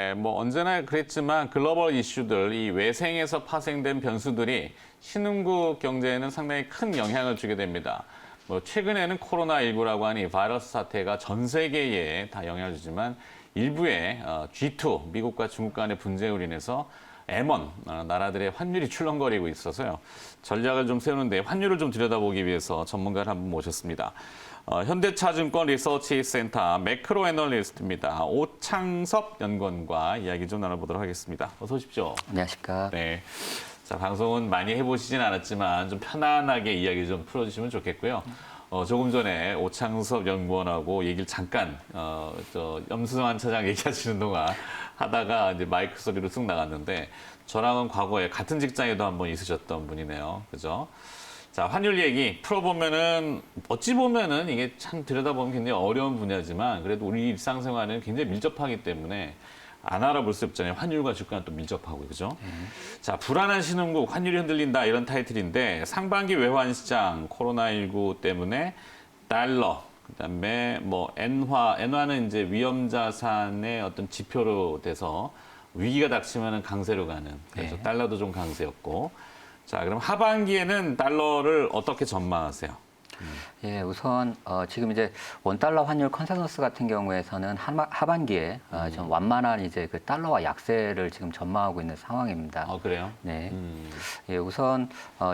네, 뭐 언제나 그랬지만 글로벌 이슈들, 이 외생에서 파생된 변수들이 신흥국 경제에는 상당히 큰 영향을 주게 됩니다. 뭐 최근에는 코로나19라고 하는 이 바이러스 사태가 전 세계에 다 영향을 주지만 일부의 G2, 미국과 중국 간의 분쟁으로 인해서 M1 나라들의 환율이 출렁거리고 있어서요. 전략을 좀 세우는데 환율을 좀 들여다보기 위해서 전문가를 한분 모셨습니다. 현대차증권 리서치 센터 매크로 애널리스트입니다. 오창섭 연구원과 이야기 좀 나눠보도록 하겠습니다. 어서 오십시오. 안녕하십니까. 네. 자, 방송은 많이 해보시진 않았지만 좀 편안하게 이야기 좀 풀어주시면 좋겠고요. 조금 전에 오창섭 연구원하고 얘기를 잠깐 염수환 차장 얘기하시는 동안 하다가 이제 마이크 소리로 쓱 나갔는데 저랑은 과거에 같은 직장에도 한번 있으셨던 분이네요. 그죠? 자, 환율 얘기 풀어보면은 어찌 보면은 이게 참 들여다보면 굉장히 어려운 분야지만 그래도 우리 일상생활은 굉장히 밀접하기 때문에 안 알아볼 수 없잖아요. 환율과 주가는 또 밀접하고, 그죠? 자, 불안한 신흥국, 환율이 흔들린다 이런 타이틀인데 상반기 외환 시장 코로나19 때문에 달러, 그다음에 뭐 엔화는 이제 위험 자산의 어떤 지표로 돼서 위기가 닥치면은 강세로 가는. 그래서 달러도 좀 강세였고. 자, 그럼 하반기에는 달러를 어떻게 전망하세요? 예, 우선 지금 이제 원달러 환율 컨센서스 같은 경우에서는 하반기에 좀 완만한 이제 그 달러와 약세를 지금 전망하고 있는 상황입니다. 그래요? 네. 예, 우선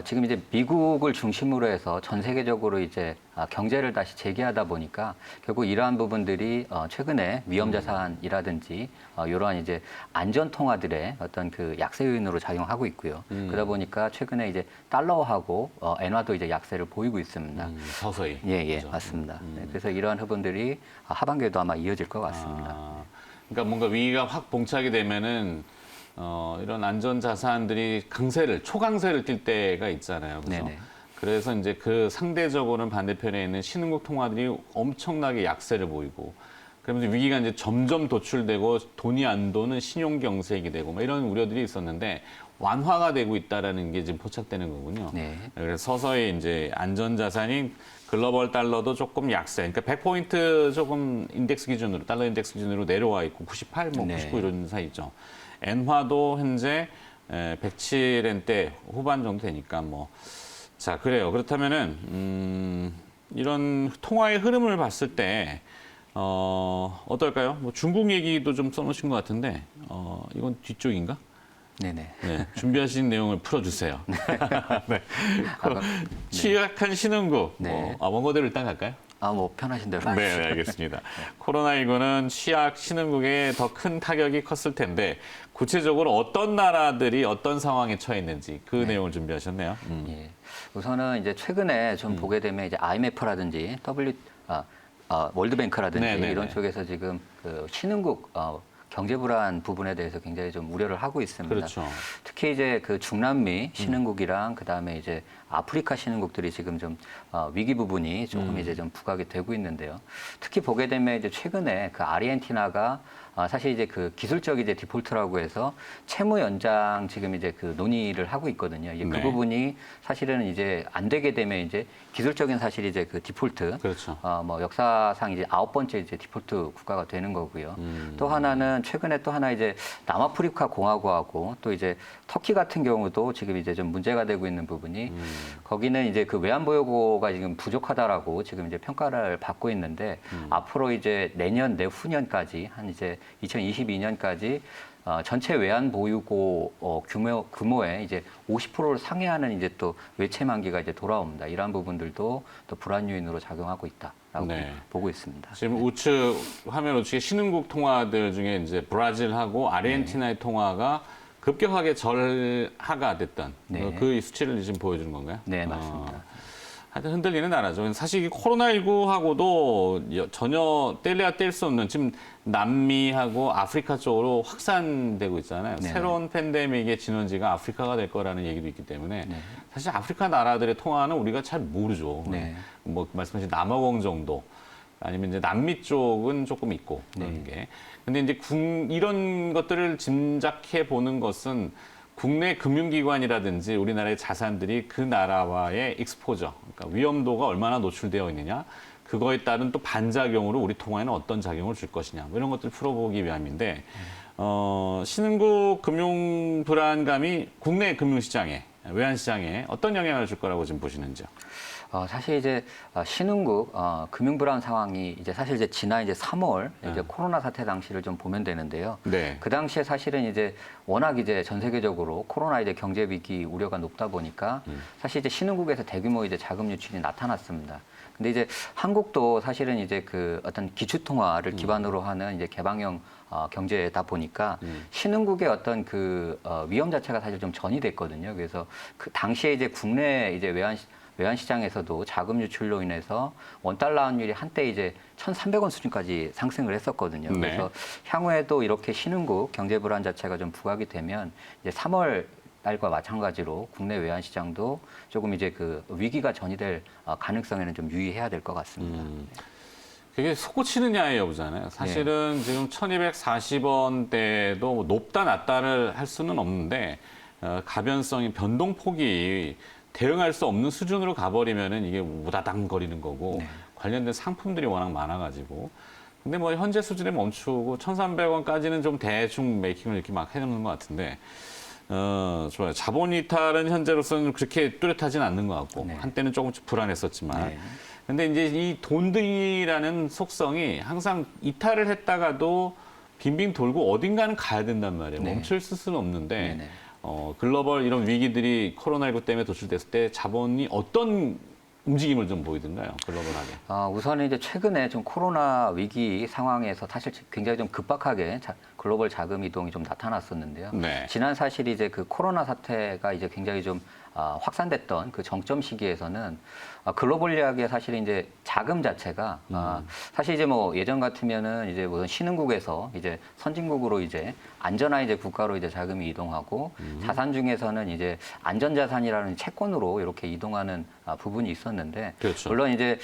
지금 이제 미국을 중심으로 해서 전 세계적으로 이제 경제를 다시 재개하다 보니까 결국 이러한 부분들이 최근에 위험자산이라든지 이러한 이제 안전 통화들의 어떤 그 약세 요인으로 작용하고 있고요. 그러다 보니까 최근에 이제 달러하고 엔화도 이제 약세를 보이고 있습니다. 서서히. 예, 그렇죠? 맞습니다. 네, 그래서 이러한 부분들이 하반기에도 아마 이어질 것 같습니다. 그러니까 뭔가 위기가 확 봉착이 되면은 이런 안전 자산들이 초강세를 띌 때가 있잖아요. 그래서 네네. 그래서 이제 그 상대적으로는 반대편에 있는 신흥국 통화들이 엄청나게 약세를 보이고 그러면서 위기가 이제 점점 도출되고 돈이 안 도는 신용 경색이 되고 뭐 이런 우려들이 있었는데 완화가 되고 있다라는 게 지금 포착되는 거군요. 네. 그래서 서서히 이제 안전 자산인 글로벌 달러도 조금 약세. 그러니까 100포인트 조금 인덱스 기준으로 달러 인덱스 기준으로 내려와 있고 98, 뭐 99 이런 사이 있죠. 엔화도 현재 107엔대 후반 정도 되니까 뭐 자, 그래요. 그렇다면은 이런 통화의 흐름을 봤을 때 어떨까요? 뭐 중국 얘기도 좀 써놓으신 것 같은데 이건 뒤쪽인가? 네네. 네, 준비하신 내용을 풀어주세요. 네. 취약한 신흥국. 네. 원고대로 일단 갈까요? 뭐 편하신 대로. 네, 알겠습니다. 코로나19는 취약 신흥국에 더 큰 타격이 컸을 텐데 구체적으로 어떤 나라들이 어떤 상황에 처해 있는지 그 내용을 준비하셨네요. 예. 우선은 이제 최근에 좀 보게 되면 이제 IMF라든지 월드뱅크라든지 네네네. 이런 쪽에서 지금 그 신흥국 경제 불안 부분에 대해서 굉장히 좀 우려를 하고 있습니다. 그렇죠. 특히 이제 그 중남미 신흥국이랑 그다음에 이제 아프리카 신흥국들이 지금 좀 위기 부분이 조금 이제 좀 부각이 되고 있는데요. 특히 보게 되면 이제 최근에 그 아르헨티나가 사실 이제 그 기술적 이제 디폴트라고 해서 채무 연장 지금 이제 그 논의를 하고 있거든요. 그 네. 부분이 사실은 이제 안 되게 되면 이제 기술적인 사실 이제 그 디폴트, 그렇죠. 뭐 역사상 이제 9번째 이제 디폴트 국가가 되는 거고요. 또 하나는 최근에 또 하나 이제 남아프리카 공화국하고 또 이제 터키 같은 경우도 지금 이제 좀 문제가 되고 있는 부분이 거기는 이제 그 외환보유고가 지금 부족하다라고 지금 이제 평가를 받고 있는데 앞으로 이제 내년 내후년까지 한 이제 2022년까지 전체 외환 보유고 규모의 이제 50%를 상회하는 이제 또 외채 만기가 이제 돌아옵니다. 이러한 부분들도 또 불안 요인으로 작용하고 있다라고 보고 있습니다. 지금 화면 우측에 신흥국 통화들 중에 이제 브라질하고 아르헨티나의 통화가 급격하게 절하가 됐던 그 수치를 지금 보여주는 건가요? 네, 맞습니다. 하여튼 흔들리는 나라죠. 사실 이 코로나19하고도 전혀 뗄래야 뗄 수 없는 지금 남미하고 아프리카 쪽으로 확산되고 있잖아요. 네네. 새로운 팬데믹의 진원지가 아프리카가 될 거라는 얘기도 있기 때문에 사실 아프리카 나라들의 통화는 우리가 잘 모르죠. 네. 뭐 말씀하신 남아공 정도 아니면 이제 남미 쪽은 조금 있고 그런 게. 근데 이제 이런 것들을 짐작해 보는 것은 국내 금융기관이라든지 우리나라의 자산들이 그 나라와의 익스포저, 그러니까 위험도가 얼마나 노출되어 있느냐, 그거에 따른 또 반작용으로 우리 통화에는 어떤 작용을 줄 것이냐, 뭐 이런 것들을 풀어보기 위함인데, 신흥국 금융 불안감이 국내 금융시장에, 외환시장에 어떤 영향을 줄 거라고 지금 보시는지요? 사실 이제 신흥국 금융 불안 상황이 이제 사실 이제 지난 이제 3월 이제 코로나 사태 당시를 좀 보면 되는데요. 네. 그 당시에 사실은 이제 워낙 이제 전 세계적으로 코로나 이제 경제 위기 우려가 높다 보니까 사실 이제 신흥국에서 대규모 이제 자금 유출이 나타났습니다. 근데 이제 한국도 사실은 이제 그 어떤 기축 통화를 기반으로 하는 이제 개방형 경제다 보니까 신흥국의 어떤 그 위험 자체가 사실 좀 전이됐거든요. 그래서 그 당시에 이제 국내 이제 외환시장에서도 자금 유출로 인해서 원달러 환율이 한때 이제 1,300원 수준까지 상승을 했었거든요. 네. 그래서 향후에도 이렇게 신흥국 경제 불안 자체가 좀 부각이 되면 이제 3월 달과 마찬가지로 국내 외환시장도 조금 이제 그 위기가 전이될 가능성에는 좀 유의해야 될 것 같습니다. 그게 솟구치느냐의 여부잖아요. 사실은 지금 1,240원대도 높다 낮다를 할 수는 없는데 가변성이 변동폭이 대응할 수 없는 수준으로 가버리면은 이게 우다당거리는 거고 네. 관련된 상품들이 워낙 많아가지고 근데 뭐 현재 수준에 멈추고 1,300원까지는 좀 대충 메이킹을 이렇게 막 해놓는 것 같은데 좋아요. 자본 이탈은 현재로서는 그렇게 뚜렷하진 않는 것 같고 네. 한때는 조금씩 불안했었지만 네. 근데 이제 이 돈들이라는 속성이 항상 이탈을 했다가도 빙빙 돌고 어딘가는 가야 된단 말이에요. 네. 멈출 수는 없는데 네네. 글로벌 이런 위기들이 코로나19 때문에 도출됐을 때 자본이 어떤 움직임을 좀 보이던가요? 글로벌하게. 우선은 이제 최근에 좀 코로나 위기 상황에서 사실 굉장히 좀 급박하게 글로벌 자금 이동이 좀 나타났었는데요. 네. 지난 사실 이제 그 코로나 사태가 이제 굉장히 좀 확산됐던 그 정점 시기에서는 글로벌리하게 사실 이제 자금 자체가 사실 이제 뭐 예전 같으면은 이제 무슨 신흥국에서 이제 선진국으로 이제 안전한 이제 국가로 이제 자금이 이동하고 자산 중에서는 이제 안전자산이라는 채권으로 이렇게 이동하는 부분이 있었는데 그렇죠. 물론 이제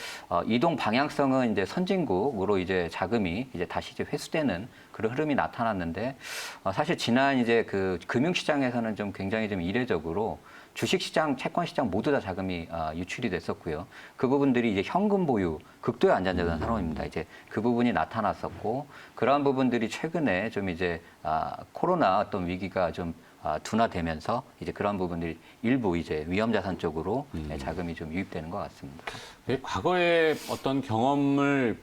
이동 방향성은 이제 선진국으로 이제 자금이 이제 다시 이제 회수되는 그런 흐름이 나타났는데 사실 지난 이제 그 금융시장에서는 좀 굉장히 좀 이례적으로 주식시장, 채권시장 모두 다 자금이 유출이 됐었고요. 그 부분들이 이제 현금 보유, 극도의 안전자산 산업입니다. 이제 그 부분이 나타났었고 그러한 부분들이 최근에 좀 이제 코로나 어떤 위기가 좀 둔화되면서 이제 그런 부분들이 일부 이제 위험자산 쪽으로 자금이 좀 유입되는 것 같습니다. 과거의 어떤 경험을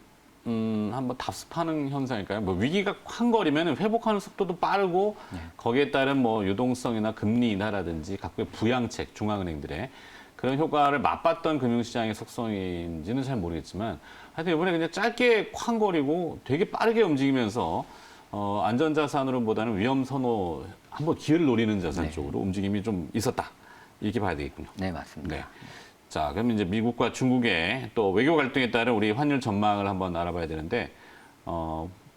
한번 답습하는 현상일까요? 뭐 위기가 황거리면 회복하는 속도도 빠르고 거기에 따른 뭐 유동성이나 금리 인하라든지 각국의 부양책, 중앙은행들의 그런 효과를 맛봤던 금융시장의 속성인지는 잘 모르겠지만 하여튼 이번에 그냥 짧게 황거리고 되게 빠르게 움직이면서 안전자산으로보다는 위험 선호 한번 기회를 노리는 자산 쪽으로 움직임이 좀 있었다. 이렇게 봐야 되겠군요. 네, 맞습니다. 네. 자, 그럼 이제 미국과 중국의 또 외교 갈등에 따른 우리 환율 전망을 한번 알아봐야 되는데,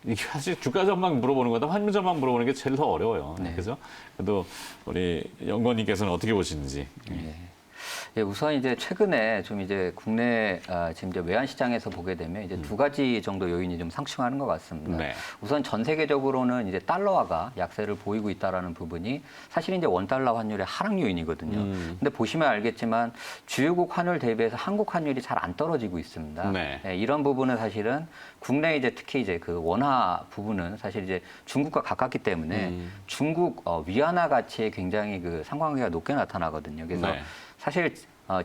이게 사실 주가 전망 물어보는 거다 환율 전망 물어보는 게 제일 더 어려워요. 네. 그죠? 그래도 우리 연구원님께서는 어떻게 보시는지. 예, 우선 이제 최근에 좀 이제 국내 지금 이제 외환 시장에서 보게 되면 이제 두 가지 정도 요인이 좀 상충하는 것 같습니다. 네. 우선 전 세계적으로는 이제 달러화가 약세를 보이고 있다라는 부분이 사실 이제 원달러 환율의 하락 요인이거든요. 근데 보시면 알겠지만 주요국 환율 대비해서 한국 환율이 잘 안 떨어지고 있습니다. 네. 예, 이런 부분은 사실은 국내 이제 특히 이제 그 원화 부분은 사실 이제 중국과 가깝기 때문에 중국 위안화 가치에 굉장히 그 상관관계가 높게 나타나거든요. 그래서 네. 사실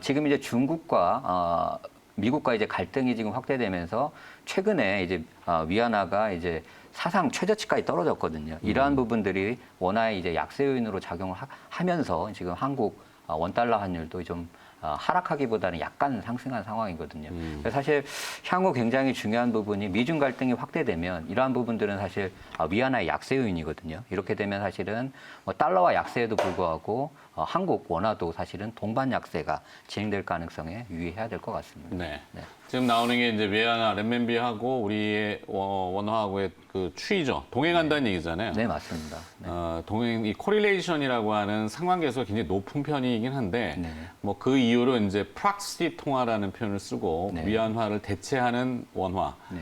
지금 이제 중국과 미국과 이제 갈등이 지금 확대되면서 최근에 이제 위안화가 이제 사상 최저치까지 떨어졌거든요. 이러한 부분들이 원화의 이제 약세 요인으로 작용을 하면서 지금 한국 원달러 환율도 좀 하락하기보다는 약간 상승한 상황이거든요. 그래서 사실 향후 굉장히 중요한 부분이 미중 갈등이 확대되면 이러한 부분들은 사실 위안화의 약세 요인이거든요. 이렇게 되면 사실은 뭐 달러와 약세에도 불구하고 한국 원화도 사실은 동반 약세가 진행될 가능성에 유의해야 될 것 같습니다. 네. 네. 지금 나오는 게 이제 위안화, 렌민비하고 우리의 원화하고의 그 추이죠. 동행한다는 얘기잖아요. 네, 맞습니다. 네. 동행, 이 코릴레이션이라고 하는 상관계수가 굉장히 높은 편이긴 한데, 네. 뭐 그 이유로 이제 프락시 통화라는 표현을 쓰고 네. 위안화를 대체하는 원화. 네.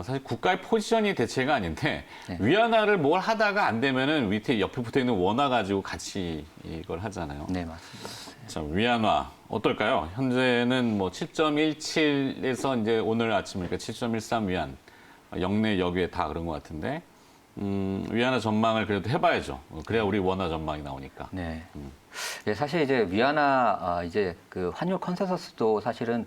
사실 국가의 포지션이 대체가 아닌데 네. 위안화를 뭘 하다가 안 되면은 밑에 옆에 붙어 있는 원화 가지고 같이 이걸 하잖아요. 네, 맞습니다. 자, 위안화 어떨까요? 현재는 뭐 7.17에서 이제 오늘 아침이니까 7.13 위안 영내 여기에 다 그런 것 같은데 위안화 전망을 그래도 해봐야죠. 그래야 우리 원화 전망이 나오니까. 네. 예, 사실 이제 위안화 이제 그 환율 컨센서스도 사실은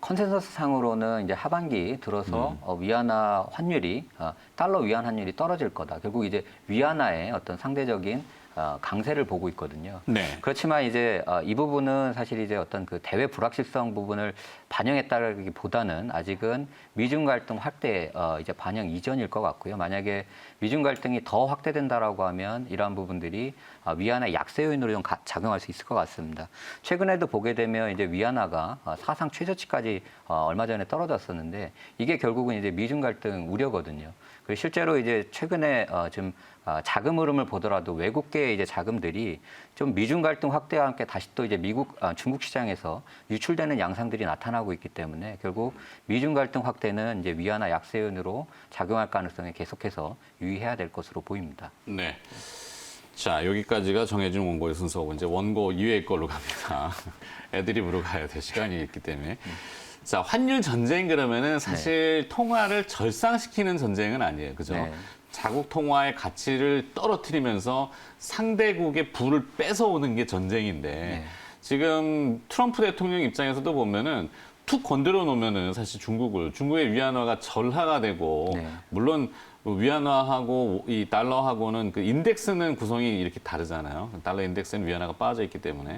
컨센서스 상으로는 이제 하반기 들어서 위안화 환율이 달러 위안 환율이 떨어질 거다. 결국 이제 위안화의 어떤 상대적인 강세를 보고 있거든요. 네. 그렇지만 이제 이 부분은 사실 이제 어떤 그 대외 불확실성 부분을 반영했다기보다는 아직은 미중 갈등 확대 이제 반영 이전일 것 같고요. 만약에 미중 갈등이 더 확대된다라고 하면 이러한 부분들이 위안화 약세 요인으로 좀 작용할 수 있을 것 같습니다. 최근에도 보게 되면 이제 위안화가 사상 최저치까지 얼마 전에 떨어졌었는데 이게 결국은 이제 미중 갈등 우려거든요. 그리고 실제로 이제 최근에 좀 자금 흐름을 보더라도 외국계 이제 자금들이 좀 미중 갈등 확대와 함께 다시 또 이제 중국 시장에서 유출되는 양상들이 나타나고 있기 때문에 결국 미중 갈등 확대는 이제 위안화 약세 요인으로 작용할 가능성이 계속해서 유의해야 될 것으로 보입니다. 네. 자, 여기까지가 정해진 원고의 순서고 이제 원고 이외의 걸로 갑니다. 애드립으로 가야 될 시간이 있기 때문에. 자, 환율 전쟁 그러면은 사실 통화를 절상시키는 전쟁은 아니에요. 그죠? 네. 자국 통화의 가치를 떨어뜨리면서 상대국의 부를 뺏어오는 게 전쟁인데 네. 지금 트럼프 대통령 입장에서도 보면은 툭 건드려 놓으면은 사실 중국의 위안화가 절하가 되고 네. 물론 위안화하고 이 달러하고는 그 인덱스는 구성이 이렇게 다르잖아요. 달러 인덱스는 위안화가 빠져 있기 때문에.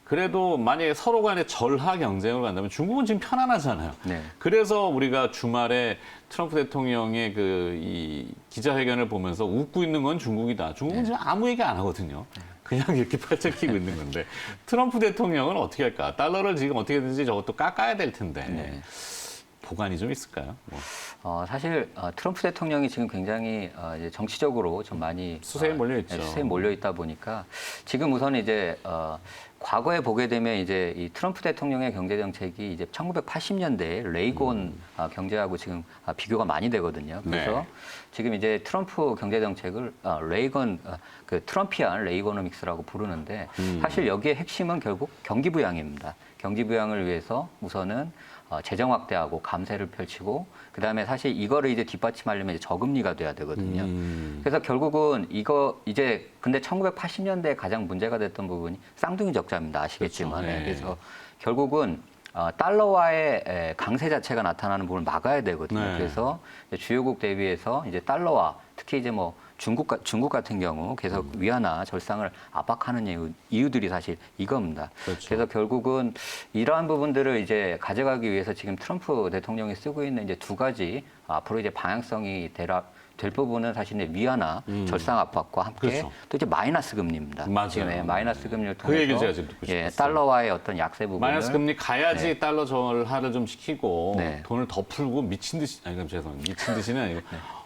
그래도 만약에 서로 간에 절하 경쟁을 간다면 중국은 지금 편안하잖아요. 네. 그래서 우리가 주말에 트럼프 대통령의 이 기자회견을 보면서 웃고 있는 건 중국이다. 중국은 지금 아무 얘기 안 하거든요. 그냥 이렇게 팔짝 끼고 있는 건데 트럼프 대통령은 어떻게 할까? 달러를 지금 어떻게든지 저것도 깎아야 될 텐데 네. 보관이 좀 있을까요? 뭐. 사실 트럼프 대통령이 지금 굉장히 이제 정치적으로 좀 많이 수세에 몰려 있죠. 수세에 몰려 있다 보니까 지금 우선 이제 과거에 보게 되면 이제 이 트럼프 대통령의 경제 정책이 이제 1980년대 레이건 경제하고 지금 비교가 많이 되거든요. 그래서 네. 지금 이제 트럼프 경제 정책을 레이건 그 트럼피안 레이거노믹스라고 부르는데 사실 여기에 핵심은 결국 경기 부양입니다. 경기 부양을 위해서 우선은 재정 확대하고 감세를 펼치고 그다음에 사실 이거를 이제 뒷받침하려면 이제 저금리가 돼야 되거든요. 그래서 결국은 이거 이제 근데 1980년대에 가장 문제가 됐던 부분이 쌍둥이 적자입니다. 아시겠지만. 그렇죠. 네. 그래서 결국은 달러화의 강세 자체가 나타나는 부분을 막아야 되거든요. 네. 그래서 주요국 대비해서 이제 달러화 특히 이제 뭐 중국 같은 경우 계속 위안화 절상을 압박하는 이유들이 사실 이겁니다. 그렇죠. 그래서 결국은 이러한 부분들을 이제 가져가기 위해서 지금 트럼프 대통령이 쓰고 있는 이제 두 가지 앞으로 이제 방향성이 될 부분은 사실 이제 위안화 절상 압박과 함께 그렇죠. 또 이제 마이너스 금리입니다. 맞아요. 지금 마이너스 금리를 그 얘기를 통해서 제가 지금 듣고 싶었어요. 달러화의 어떤 약세 부분을 마이너스 금리 가야지 네. 달러 절하를 좀 시키고 네. 돈을 더 풀고 미친 듯이 죄송합니다. 미친 듯이는 아니고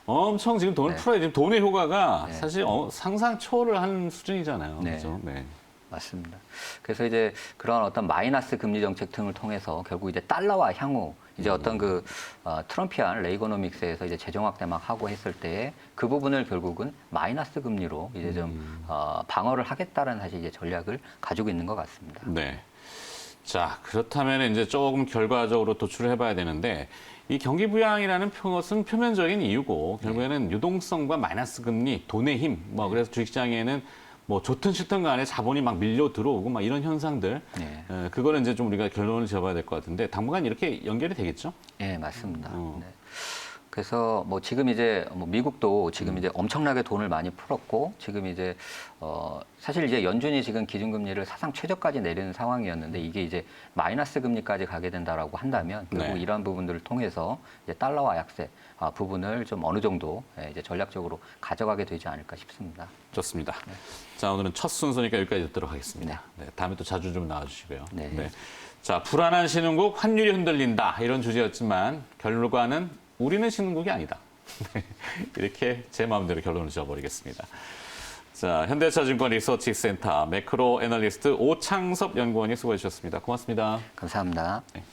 엄청 지금 돈을 풀어야 지금 돈의 효과가 네. 사실 상상 초월을 하는 수준이잖아요. 네. 그렇죠? 네. 맞습니다. 그래서 이제 그런 어떤 마이너스 금리 정책 등을 통해서 결국 이제 달러와 향후 이제 어떤 그 트럼피안 레이거노믹스에서 이제 재정 확대 막 하고 했을 때 그 부분을 결국은 마이너스 금리로 이제 좀 방어를 하겠다라는 사실 이제 전략을 가지고 있는 것 같습니다. 네. 자, 그렇다면 이제 조금 결과적으로 도출을 해봐야 되는데 이 경기 부양이라는 것은 표면적인 이유고 결국에는 유동성과 마이너스 금리, 돈의 힘, 뭐 그래서 주식시장에는 뭐 좋든 싫든 간에 자본이 막 밀려 들어오고 막 이런 현상들, 네. 그거는 이제 좀 우리가 결론을 지어봐야 될 것 같은데 당분간 이렇게 연결이 되겠죠? 네, 맞습니다. 네. 그래서 뭐 지금 이제 뭐 미국도 지금 이제 엄청나게 돈을 많이 풀었고 지금 이제 사실 이제 연준이 지금 기준금리를 사상 최저까지 내리는 상황이었는데 이게 이제 마이너스 금리까지 가게 된다라고 한다면 결국 네. 이러한 부분들을 통해서 이제 달러와 약세 부분을 좀 어느 정도 이제 전략적으로 가져가게 되지 않을까 싶습니다. 좋습니다. 자, 오늘은 첫 순서니까 여기까지 듣도록 하겠습니다. 네, 다음에 또 자주 좀 나와주시고요. 네. 자, 불안한 신흥국 환율이 흔들린다 이런 주제였지만 결과는 우리는 신흥국이 아니다. 이렇게 제 마음대로 결론을 지어버리겠습니다. 자, 현대차증권 리서치센터 매크로 애널리스트 오창섭 연구원이 수고해 주셨습니다. 고맙습니다. 감사합니다. 네.